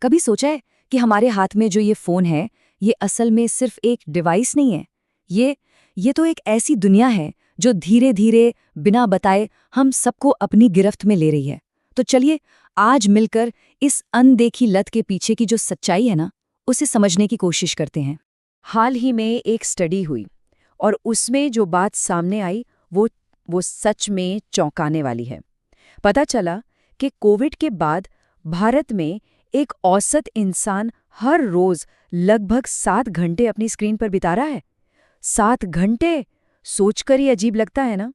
कभी सोचा है कि हमारे हाथ में जो ये फ़ोन है, ये असल में सिर्फ एक डिवाइस नहीं है। ये तो एक ऐसी दुनिया है जो धीरे-धीरे, बिना बताए हम सबको अपनी गिरफ्त में ले रही है। तो चलिए, आज मिलकर इस अनदेखी लत के पीछे की जो सच्चाई है ना, उसे समझने की कोशिश करते हैं। हाल ही में एक स्टडी हुई और उसमें जो बात सामने आई वो सच में चौंकाने वाली है। पता चला कि कोविड के बाद भारत में एक औसत इंसान हर रोज लगभग 7 घंटे अपनी स्क्रीन पर बिता रहा है। 7 घंटे! सोचकर ही अजीब लगता है ना।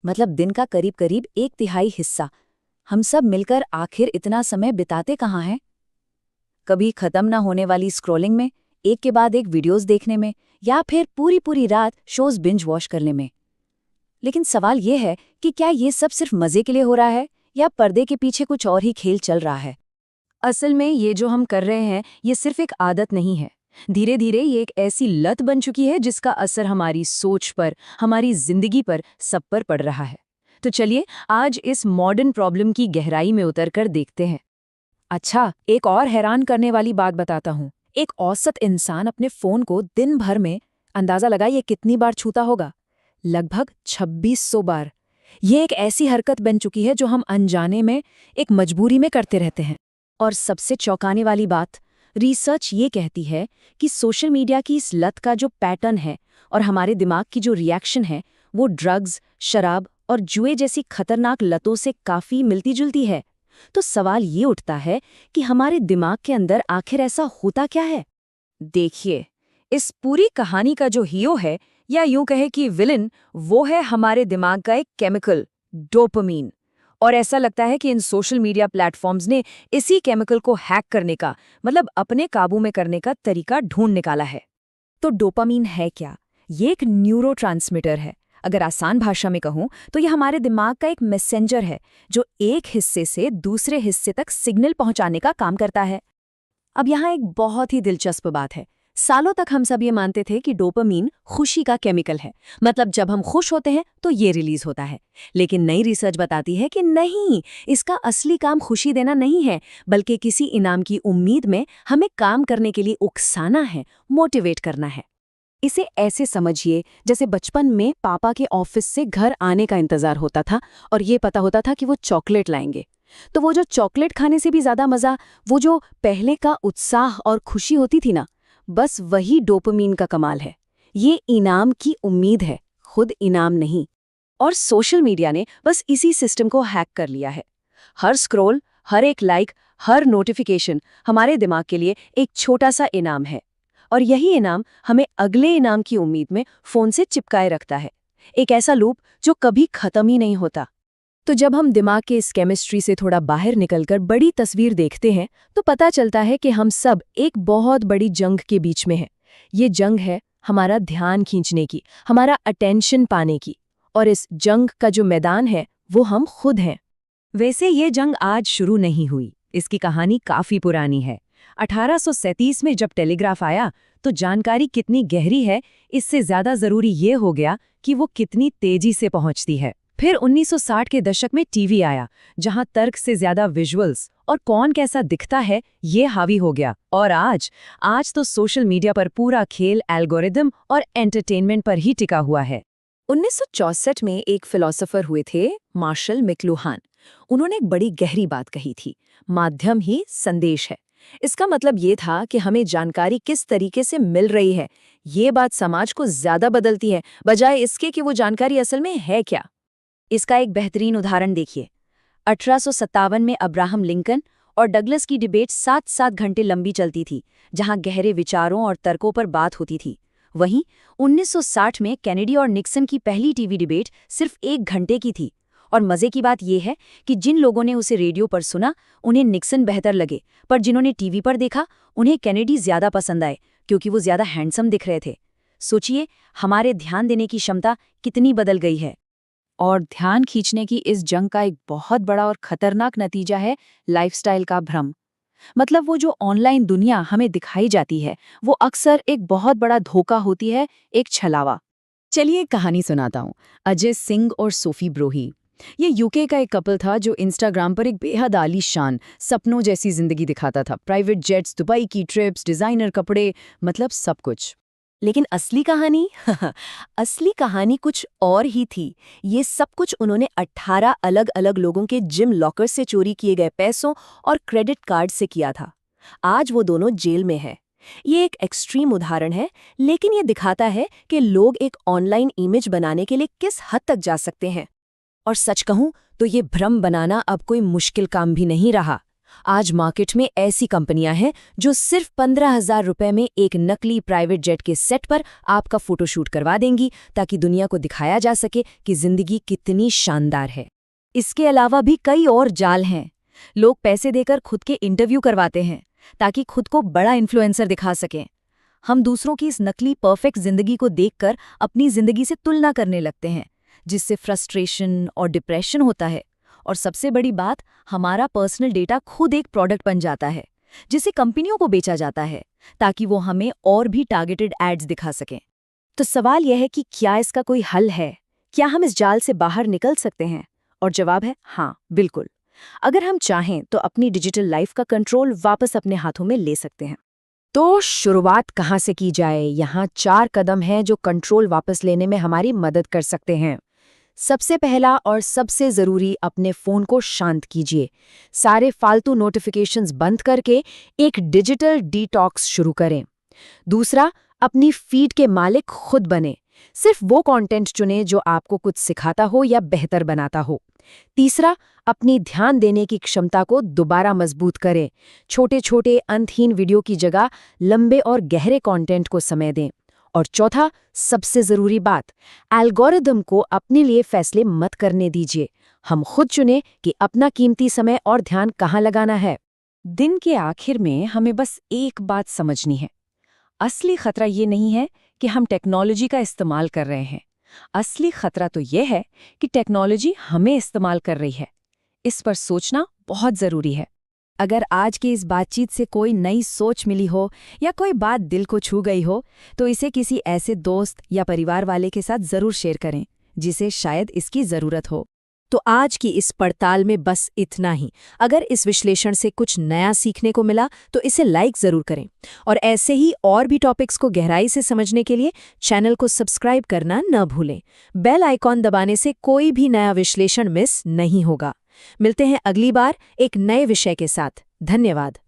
मतलब दिन का करीब-करीब 1/3 हिस्सा। हम सब मिलकर आखिर इतना समय बिताते कहाँ हैं? कभी खत्म ना होने वाली स्क्रॉलिंग में, एक के बाद एक वीडियोस देखने में, या फिर पूरी रात शोज बिंज वॉच करने में। लेकिन सवाल ये है कि क्या ये सब सिर्फ मजे के लिए हो रहा है या पर्दे के पीछे कुछ और ही खेल चल रहा है? असल में ये जो हम कर रहे हैं, ये सिर्फ एक आदत नहीं है। धीरे धीरे ये एक ऐसी लत बन चुकी है जिसका असर हमारी सोच पर, हमारी जिंदगी पर, सब पर पड़ रहा है। तो चलिए आज इस मॉडर्न प्रॉब्लम की गहराई में उतरकर देखते हैं। अच्छा, एक और हैरान करने वाली बात बताता हूँ। एक औसत इंसान अपने फोन को दिन भर में, अंदाजा लगाइए कितनी बार छूता होगा? लगभग 2600 बार। ये एक ऐसी हरकत बन चुकी है जो हम अनजाने में, एक मजबूरी में करते रहते हैं। और सबसे चौंकाने वाली बात, रिसर्च ये कहती है कि सोशल मीडिया की इस लत का जो पैटर्न है और हमारे दिमाग की जो रिएक्शन है, वो ड्रग्स, शराब और जुए जैसी खतरनाक लतों से काफी मिलती जुलती है। तो सवाल ये उठता है कि हमारे दिमाग के अंदर आखिर ऐसा होता क्या है? देखिए, इस पूरी कहानी का जो हीरो है, या यूं कहे कि विलन, वो है हमारे दिमाग का एक केमिकल, डोपामीन। और ऐसा लगता है कि इन सोशल मीडिया प्लेटफॉर्म्स ने इसी केमिकल को हैक करने का, मतलब अपने काबू में करने का तरीका ढूंढ निकाला है। तो डोपामीन है क्या? ये एक न्यूरोट्रांसमीटर है। अगर आसान भाषा में कहूं तो यह हमारे दिमाग का एक मैसेंजर है जो एक हिस्से से दूसरे हिस्से तक सिग्नल पहुंचाने का काम करता है। अब यहाँ एक बहुत ही दिलचस्प बात है। सालों तक हम सब ये मानते थे कि डोपामीन खुशी का केमिकल है, मतलब जब हम खुश होते हैं तो ये रिलीज होता है। लेकिन नई रिसर्च बताती है कि नहीं, इसका असली काम खुशी देना नहीं है, बल्कि किसी इनाम की उम्मीद में हमें काम करने के लिए उकसाना है, मोटिवेट करना है। इसे ऐसे समझिए जैसे बचपन में पापा के ऑफिस से घर आने का इंतजार होता था और ये पता होता था कि वो चॉकलेट लाएंगे। तो वो जो चॉकलेट खाने से भी ज्यादा मजा, वो जो पहले का उत्साह और खुशी होती थी ना, बस वही डोपामीन का कमाल है। ये इनाम की उम्मीद है, खुद इनाम नहीं। और सोशल मीडिया ने बस इसी सिस्टम को हैक कर लिया है। हर स्क्रॉल, हर एक लाइक, हर नोटिफिकेशन हमारे दिमाग के लिए एक छोटा सा इनाम है, और यही इनाम हमें अगले इनाम की उम्मीद में फोन से चिपकाए रखता है। एक ऐसा लूप जो कभी खत्म ही नहीं होता। तो जब हम दिमाग के इस केमिस्ट्री से थोड़ा बाहर निकलकर बड़ी तस्वीर देखते हैं तो पता चलता है कि हम सब एक बहुत बड़ी जंग के बीच में हैं। ये जंग है हमारा ध्यान खींचने की, हमारा अटेंशन पाने की, और इस जंग का जो मैदान है वो हम खुद हैं। वैसे ये जंग आज शुरू नहीं हुई, इसकी कहानी काफी पुरानी है। 1837 में जब टेलीग्राफ आया तो जानकारी कितनी गहरी है, इससे ज्यादा जरूरी ये हो गया कि वो कितनी तेजी से पहुंचती है। फिर 1960 के दशक में टीवी आया, जहां तर्क से ज्यादा विजुअल्स और कौन कैसा दिखता है ये हावी हो गया। और आज तो सोशल मीडिया पर पूरा खेल एल्गोरिदम और एंटरटेनमेंट पर ही टिका हुआ है। 1964 में एक फिलोसोफर हुए थे, मार्शल मैक्लुहान। उन्होंने एक बड़ी गहरी बात कही थी, माध्यम ही संदेश है। इसका मतलब ये था कि हमें जानकारी किस तरीके से मिल रही है, ये बात समाज को ज्यादा बदलती है, बजाय इसके कि वो जानकारी असल में है क्या। इसका एक बेहतरीन उदाहरण देखिए। 1857 में अब्राहम लिंकन और डगलस की डिबेट 7-7 घंटे लंबी चलती थी, जहां गहरे विचारों और तर्कों पर बात होती थी। वहीं 1960 में कैनेडी और निक्सन की पहली टीवी डिबेट सिर्फ 1 घंटे की थी। और मजे की बात यह है कि जिन लोगों ने उसे रेडियो पर सुना उन्हें निक्सन बेहतर लगे, पर जिन्होंने टीवी पर देखा उन्हें कैनेडी ज्यादा पसंद आए, क्योंकि वो ज्यादा हैंडसम दिख रहे थे। सोचिए हमारे ध्यान देने की क्षमता कितनी बदल गई है। और ध्यान खींचने की इस जंग का एक बहुत बड़ा और खतरनाक नतीजा है लाइफस्टाइल का भ्रम। मतलब वो जो ऑनलाइन दुनिया हमें दिखाई जाती है वो अक्सर एक बहुत बड़ा धोखा होती है, एक छलावा। चलिए एक कहानी सुनाता हूँ। अजय सिंह और सोफी ब्रोही, ये यूके का एक कपल था जो इंस्टाग्राम पर एक बेहद आलीशान सपनों जैसी जिंदगी दिखाता था। प्राइवेट जेट्स, दुबई की ट्रिप्स, डिजाइनर कपड़े, मतलब सब कुछ। लेकिन असली कहानी असली कहानी कुछ और ही थी। ये सब कुछ उन्होंने 18 अलग अलग लोगों के जिम लॉकर से चोरी किए गए पैसों और क्रेडिट कार्ड से किया था। आज वो दोनों जेल में है। ये एक एक्सट्रीम उदाहरण है, लेकिन ये दिखाता है कि लोग एक ऑनलाइन इमेज बनाने के लिए किस हद तक जा सकते हैं। और सच कहूं तो ये भ्रम बनाना अब कोई मुश्किल काम भी नहीं रहा। आज मार्केट में ऐसी कंपनियां हैं जो सिर्फ 15,000 रुपए में एक नकली प्राइवेट जेट के सेट पर आपका फोटोशूट करवा देंगी, ताकि दुनिया को दिखाया जा सके कि जिंदगी कितनी शानदार है। इसके अलावा भी कई और जाल हैं। लोग पैसे देकर खुद के इंटरव्यू करवाते हैं ताकि खुद को बड़ा इन्फ्लुएंसर दिखा सकें। हम दूसरों की इस नकली परफेक्ट जिंदगी को देखकर अपनी जिंदगी से तुलना करने लगते हैं, जिससे फ्रस्ट्रेशन और डिप्रेशन होता है। और सबसे बड़ी बात, हमारा पर्सनल डेटा खुद एक प्रोडक्ट बन जाता है, जिसे कंपनियों को बेचा जाता है ताकि वो हमें और भी टारगेटेड एड्स दिखा सकें। तो सवाल यह है कि क्या इसका कोई हल है? क्या हम इस जाल से बाहर निकल सकते हैं? और जवाब है हाँ, बिल्कुल। अगर हम चाहें तो अपनी डिजिटल लाइफ का कंट्रोल वापस अपने हाथों में ले सकते हैं। तो शुरुआत कहाँ से की जाए? यहाँ 4 कदम हैं जो कंट्रोल वापस लेने में हमारी मदद कर सकते हैं। सबसे पहला और सबसे ज़रूरी, अपने फ़ोन को शांत कीजिए। सारे फालतू नोटिफिकेशंस बंद करके एक डिजिटल डिटॉक्स शुरू करें। दूसरा, अपनी फीड के मालिक खुद बने। सिर्फ वो कंटेंट चुनें जो आपको कुछ सिखाता हो या बेहतर बनाता हो। तीसरा, अपनी ध्यान देने की क्षमता को दोबारा मजबूत करें। छोटे छोटे अंतहीन वीडियो की जगह लंबे और गहरे कंटेंट को समय दें। और चौथा, सबसे ज़रूरी बात, एल्गोरिदम को अपने लिए फैसले मत करने दीजिए। हम खुद चुनें कि अपना कीमती समय और ध्यान कहाँ लगाना है। दिन के आखिर में हमें बस एक बात समझनी है। असली खतरा ये नहीं है कि हम टेक्नोलॉजी का इस्तेमाल कर रहे हैं। असली खतरा तो ये है कि टेक्नोलॉजी हमें इस्तेमाल कर रही है। इस पर सोचना बहुत ज़रूरी है। अगर आज की इस बातचीत से कोई नई सोच मिली हो या कोई बात दिल को छू गई हो, तो इसे किसी ऐसे दोस्त या परिवार वाले के साथ ज़रूर शेयर करें जिसे शायद इसकी ज़रूरत हो। तो आज की इस पड़ताल में बस इतना ही। अगर इस विश्लेषण से कुछ नया सीखने को मिला तो इसे लाइक ज़रूर करें, और ऐसे ही और भी टॉपिक्स को गहराई से समझने के लिए चैनल को सब्सक्राइब करना न भूलें। बेल आइकॉन दबाने से कोई भी नया विश्लेषण मिस नहीं होगा। मिलते हैं अगली बार एक नए विषय के साथ। धन्यवाद।